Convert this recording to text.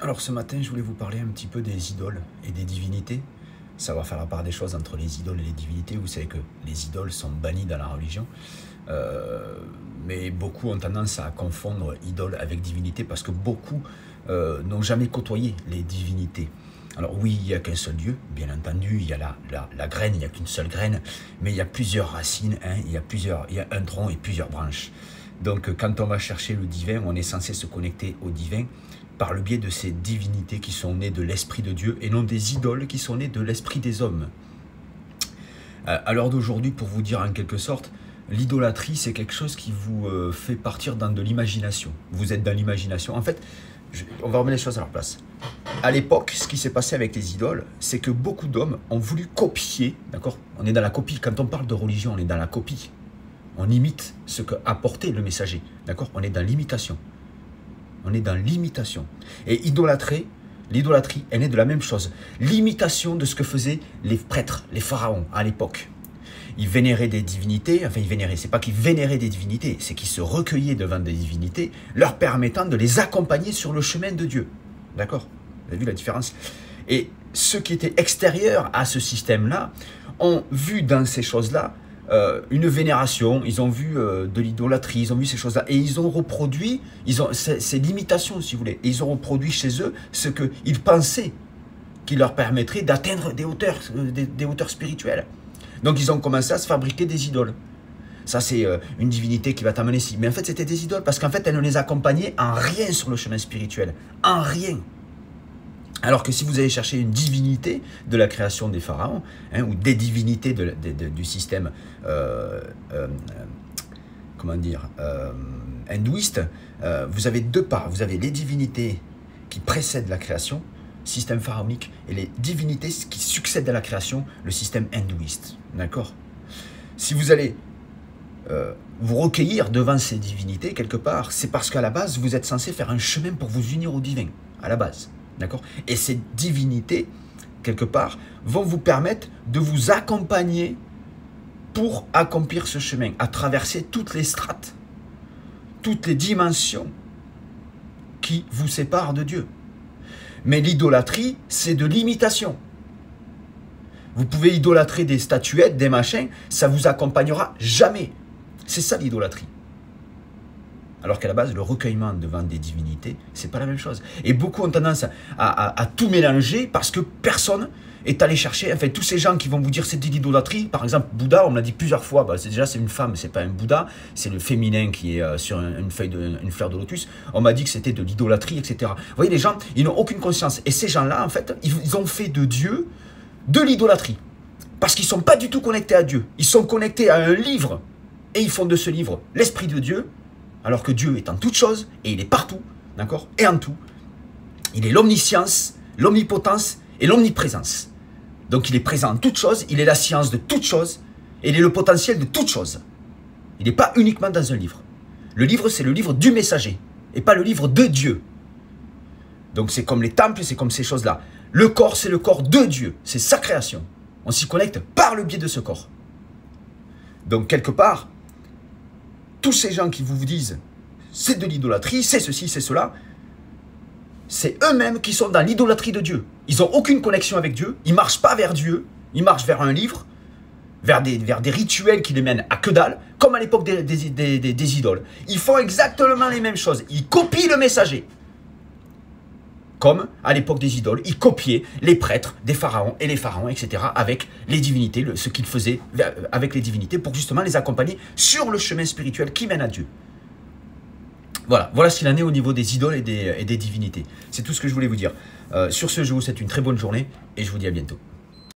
Alors ce matin, je voulais vous parler un petit peu des idoles et des divinités. Savoir faire la part des choses entre les idoles et les divinités. Vous savez que les idoles sont bannies dans la religion. Mais beaucoup ont tendance à confondre idole avec divinité parce que beaucoup n'ont jamais côtoyé les divinités. Alors oui, il n'y a qu'un seul Dieu, bien entendu, il y a la graine, il n'y a qu'une seule graine, mais il y a plusieurs racines, hein, il y a un tronc et plusieurs branches. Donc quand on va chercher le divin, on est censé se connecter au divin par le biais de ces divinités qui sont nées de l'Esprit de Dieu et non des idoles qui sont nées de l'Esprit des hommes. À l'heure d'aujourd'hui, pour vous dire en quelque sorte, l'idolâtrie, c'est quelque chose qui vous fait partir dans de l'imagination. Vous êtes dans l'imagination. En fait, on va remettre les choses à leur place. À l'époque, ce qui s'est passé avec les idoles, c'est que beaucoup d'hommes ont voulu copier, d'accord? On est dans la copie. Quand on parle de religion, on est dans la copie. On imite ce qu'a apporté le messager, d'accord? On est dans l'imitation. On est dans l'imitation. Et idolâtrer, l'idolâtrie, elle est de la même chose. L'imitation de ce que faisaient les prêtres, les pharaons à l'époque. Ils vénéraient des divinités, enfin ils vénéraient, c'est pas qu'ils vénéraient des divinités, c'est qu'ils se recueillaient devant des divinités, leur permettant de les accompagner sur le chemin de Dieu. D'accord? Vous avez vu la différence? Et ceux qui étaient extérieurs à ce système-là ont vu dans ces choses-là une vénération, ils ont vu de l'idolâtrie, ils ont vu ces choses-là, et ils ont reproduit, c'est l'imitation si vous voulez, et ils ont reproduit chez eux ce qu'ils pensaient qui leur permettrait d'atteindre des hauteurs spirituelles. Donc ils ont commencé à se fabriquer des idoles. Ça c'est une divinité qui va t'amener ici, mais en fait c'était des idoles, parce qu'en fait elles ne les accompagnaient en rien sur le chemin spirituel, en rien. Alors que si vous allez chercher une divinité de la création des pharaons, hein, ou des divinités du système comment dire, hindouiste, vous avez deux parts. Vous avez les divinités qui précèdent la création, système pharaonique, et les divinités qui succèdent à la création, le système hindouiste. D'accord? Si vous allez vous recueillir devant ces divinités, quelque part, c'est parce qu'à la base, vous êtes censé faire un chemin pour vous unir au divin, à la base. D'accord? Et ces divinités, quelque part, vont vous permettre de vous accompagner pour accomplir ce chemin, à traverser toutes les strates, toutes les dimensions qui vous séparent de Dieu. Mais l'idolâtrie, c'est de l'imitation. Vous pouvez idolâtrer des statuettes, des machins, ça ne vous accompagnera jamais. C'est ça l'idolâtrie. Alors qu'à la base, le recueillement devant des divinités, c'est pas la même chose. Et beaucoup ont tendance à tout mélanger parce que personne est allé chercher, enfin tous ces gens qui vont vous dire c'est de l'idolâtrie, par exemple Bouddha, on me l'a dit plusieurs fois, bah, déjà c'est une femme, c'est pas un Bouddha, c'est le féminin qui est sur une fleur de lotus, on m'a dit que c'était de l'idolâtrie, etc. Vous voyez, les gens, ils n'ont aucune conscience. Et ces gens-là, en fait, ils ont fait de Dieu de l'idolâtrie. Parce qu'ils ne sont pas du tout connectés à Dieu. Ils sont connectés à un livre, et ils font de ce livre l'Esprit de Dieu, alors que Dieu est en toutes choses, et il est partout, d'accord? Et en tout. Il est l'omniscience, l'omnipotence et l'omniprésence. Donc il est présent en toutes choses, il est la science de toutes choses, et il est le potentiel de toutes choses. Il n'est pas uniquement dans un livre. Le livre, c'est le livre du messager, et pas le livre de Dieu. Donc c'est comme les temples, c'est comme ces choses-là. Le corps, c'est le corps de Dieu, c'est sa création. On s'y connecte par le biais de ce corps. Donc quelque part, tous ces gens qui vous disent c'est de l'idolâtrie, c'est ceci, c'est cela, c'est eux-mêmes qui sont dans l'idolâtrie de Dieu. Ils n'ont aucune connexion avec Dieu, ils ne marchent pas vers Dieu, ils marchent vers un livre, vers des rituels qui les mènent à que dalle, comme à l'époque des idoles. Ils font exactement les mêmes choses, ils copient le messager. Comme à l'époque des idoles, ils copiaient les prêtres des pharaons et les pharaons, etc. avec les divinités, ce qu'ils faisaient avec les divinités pour justement les accompagner sur le chemin spirituel qui mène à Dieu. Voilà ce qu'il en est au niveau des idoles et des divinités. C'est tout ce que je voulais vous dire. Sur ce, je vous souhaite une très bonne journée et je vous dis à bientôt.